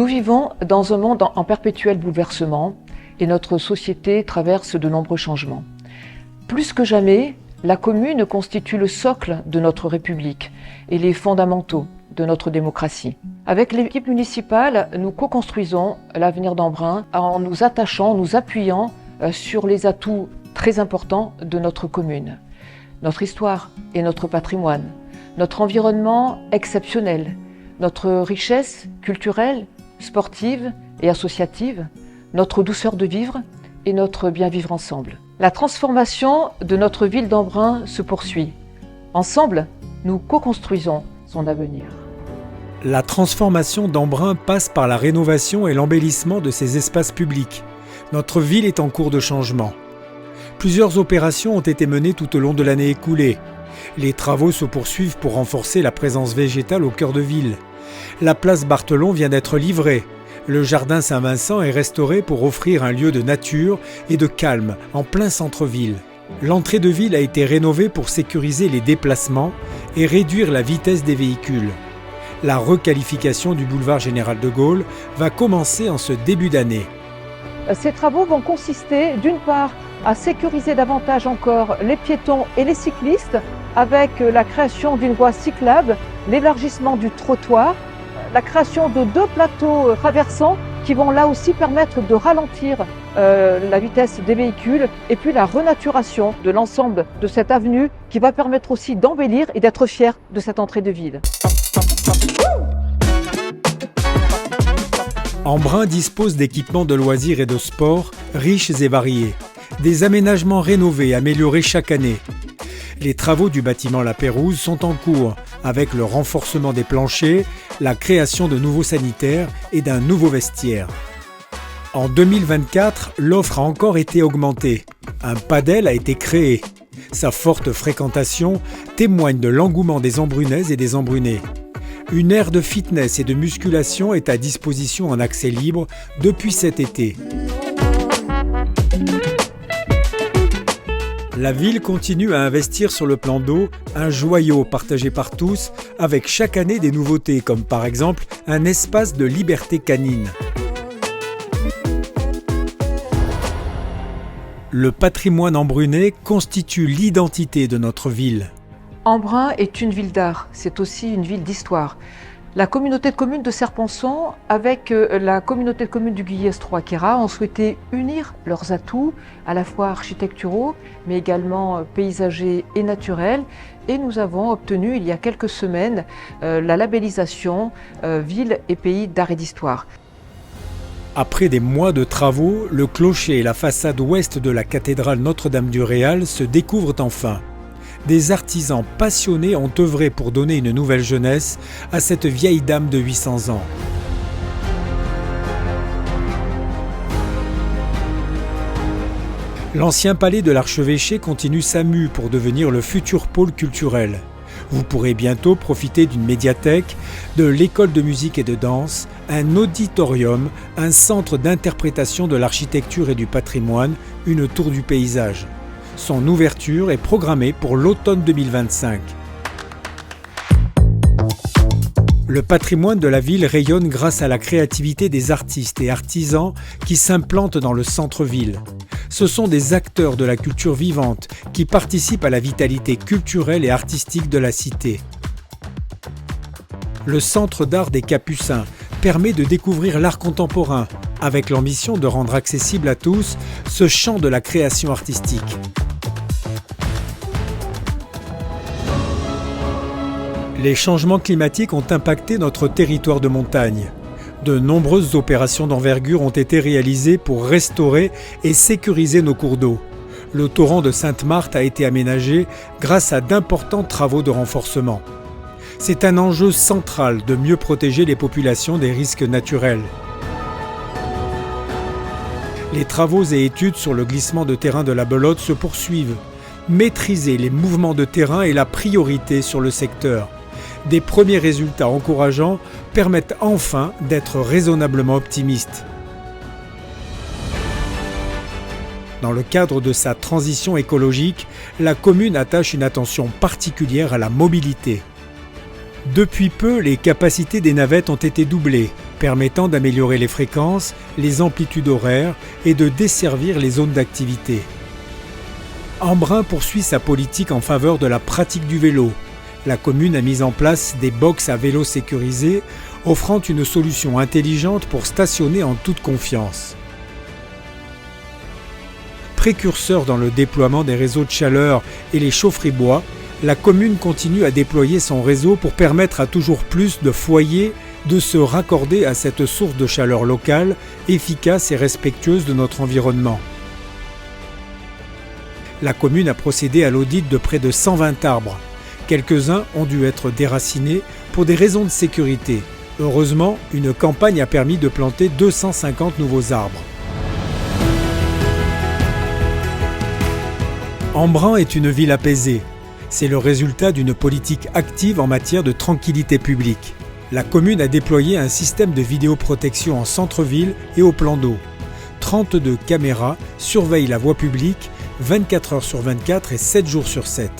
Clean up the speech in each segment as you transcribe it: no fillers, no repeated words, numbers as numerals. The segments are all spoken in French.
Nous vivons dans un monde en perpétuel bouleversement et notre société traverse de nombreux changements. Plus que jamais, la commune constitue le socle de notre République et les fondamentaux de notre démocratie. Avec l'équipe municipale, nous co-construisons l'avenir d'Embrun en nous attachant, nous appuyant sur les atouts très importants de notre commune. Notre histoire et notre patrimoine, notre environnement exceptionnel, notre richesse culturelle, sportive et associative, notre douceur de vivre et notre bien vivre ensemble. La transformation de notre ville d'Embrun se poursuit. Ensemble, nous co-construisons son avenir. La transformation d'Embrun passe par la rénovation et l'embellissement de ses espaces publics. Notre ville est en cours de changement. Plusieurs opérations ont été menées tout au long de l'année écoulée. Les travaux se poursuivent pour renforcer la présence végétale au cœur de ville. La place Barthelon vient d'être livrée. Le jardin Saint-Vincent est restauré pour offrir un lieu de nature et de calme en plein centre-ville. L'entrée de ville a été rénovée pour sécuriser les déplacements et réduire la vitesse des véhicules. La requalification du boulevard Général de Gaulle va commencer en ce début d'année. Ces travaux vont consister d'une part à sécuriser davantage encore les piétons et les cyclistes avec la création d'une voie cyclable, l'élargissement du trottoir, la création de 2 plateaux traversants qui vont là aussi permettre de ralentir la vitesse des véhicules et puis la renaturation de l'ensemble de cette avenue qui va permettre aussi d'embellir et d'être fier de cette entrée de ville. Embrun dispose d'équipements de loisirs et de sport riches et variés. Des aménagements rénovés, améliorés chaque année. Les travaux du bâtiment La Pérouse sont en cours, avec le renforcement des planchers, la création de nouveaux sanitaires et d'un nouveau vestiaire. En 2024, l'offre a encore été augmentée. Un padel a été créé. Sa forte fréquentation témoigne de l'engouement des Embrunaises et des Embrunais. Une aire de fitness et de musculation est à disposition en accès libre depuis cet été. La ville continue à investir sur le plan d'eau, un joyau partagé par tous, avec chaque année des nouveautés, comme par exemple un espace de liberté canine. Le patrimoine embrunais constitue l'identité de notre ville. Embrun est une ville d'art, c'est aussi une ville d'histoire. La communauté de communes de Serponçon avec la communauté de communes du Guillestroy-Queyras ont souhaité unir leurs atouts, à la fois architecturaux, mais également paysagers et naturels. Et nous avons obtenu, il y a quelques semaines, la labellisation Ville et Pays d'Art et d'Histoire. Après des mois de travaux, le clocher et la façade ouest de la cathédrale Notre-Dame-du-Réal se découvrent enfin. Des artisans passionnés ont œuvré pour donner une nouvelle jeunesse à cette vieille dame de 800 ans. L'ancien palais de l'archevêché continue sa mue pour devenir le futur pôle culturel. Vous pourrez bientôt profiter d'une médiathèque, de l'école de musique et de danse, un auditorium, un centre d'interprétation de l'architecture et du patrimoine, une tour du paysage. Son ouverture est programmée pour l'automne 2025. Le patrimoine de la ville rayonne grâce à la créativité des artistes et artisans qui s'implantent dans le centre-ville. Ce sont des acteurs de la culture vivante qui participent à la vitalité culturelle et artistique de la cité. Le Centre d'art des Capucins permet de découvrir l'art contemporain, avec l'ambition de rendre accessible à tous ce champ de la création artistique. Les changements climatiques ont impacté notre territoire de montagne. De nombreuses opérations d'envergure ont été réalisées pour restaurer et sécuriser nos cours d'eau. Le torrent de Sainte-Marthe a été aménagé grâce à d'importants travaux de renforcement. C'est un enjeu central de mieux protéger les populations des risques naturels. Les travaux et études sur le glissement de terrain de la Belote se poursuivent. Maîtriser les mouvements de terrain est la priorité sur le secteur. Des premiers résultats encourageants permettent enfin d'être raisonnablement optimistes. Dans le cadre de sa transition écologique, la commune attache une attention particulière à la mobilité. Depuis peu, les capacités des navettes ont été doublées, permettant d'améliorer les fréquences, les amplitudes horaires et de desservir les zones d'activité. Embrun poursuit sa politique en faveur de la pratique du vélo. La commune a mis en place des box à vélo sécurisés, offrant une solution intelligente pour stationner en toute confiance. Précurseur dans le déploiement des réseaux de chaleur et les chaufferies bois, la commune continue à déployer son réseau pour permettre à toujours plus de foyers de se raccorder à cette source de chaleur locale, efficace et respectueuse de notre environnement. La commune a procédé à l'audit de près de 120 arbres. Quelques-uns ont dû être déracinés pour des raisons de sécurité. Heureusement, une campagne a permis de planter 250 nouveaux arbres. Embrun est une ville apaisée. C'est le résultat d'une politique active en matière de tranquillité publique. La commune a déployé un système de vidéoprotection en centre-ville et au plan d'eau. 32 caméras surveillent la voie publique 24 heures sur 24 et 7 jours sur 7.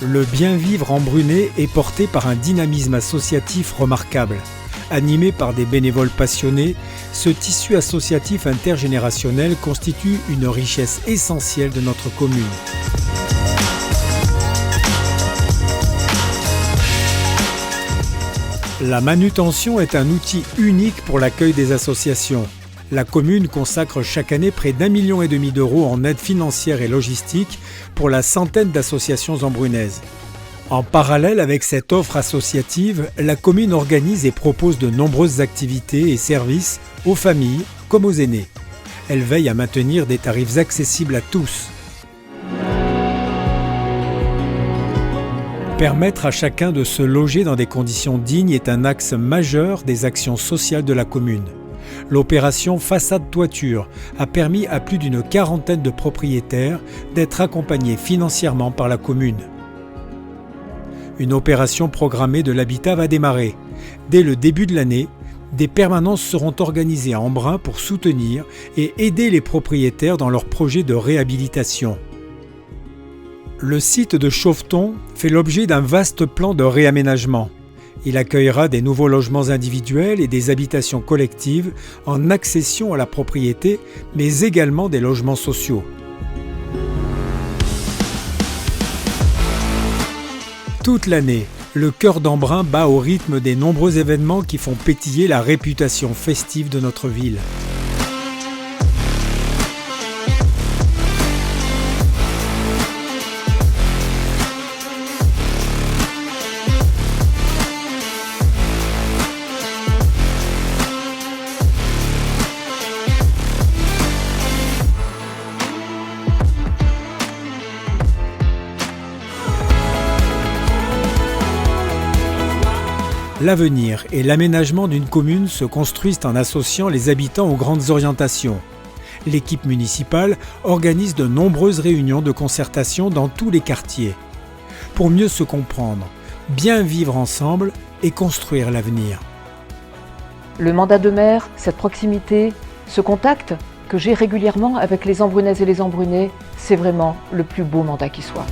Le bien-vivre embrunais est porté par un dynamisme associatif remarquable. Animé par des bénévoles passionnés, ce tissu associatif intergénérationnel constitue une richesse essentielle de notre commune. La manutention est un outil unique pour l'accueil des associations. La commune consacre chaque année près d'1,5 million d'euros en aide financière et logistique pour la centaine d'associations embrunaises. En parallèle avec cette offre associative, la commune organise et propose de nombreuses activités et services aux familles comme aux aînés. Elle veille à maintenir des tarifs accessibles à tous. Permettre à chacun de se loger dans des conditions dignes est un axe majeur des actions sociales de la commune. L'opération Façade Toiture a permis à plus d'une quarantaine de propriétaires d'être accompagnés financièrement par la commune. Une opération programmée de l'habitat va démarrer. Dès le début de l'année, des permanences seront organisées à Embrun pour soutenir et aider les propriétaires dans leurs projets de réhabilitation. Le site de Chauveton fait l'objet d'un vaste plan de réaménagement. Il accueillera des nouveaux logements individuels et des habitations collectives en accession à la propriété, mais également des logements sociaux. Toute l'année, le cœur d'Embrun bat au rythme des nombreux événements qui font pétiller la réputation festive de notre ville. L'avenir et l'aménagement d'une commune se construisent en associant les habitants aux grandes orientations. L'équipe municipale organise de nombreuses réunions de concertation dans tous les quartiers. Pour mieux se comprendre, bien vivre ensemble et construire l'avenir. Le mandat de maire, cette proximité, ce contact que j'ai régulièrement avec les Embrunaises et les Embrunais, c'est vraiment le plus beau mandat qui soit.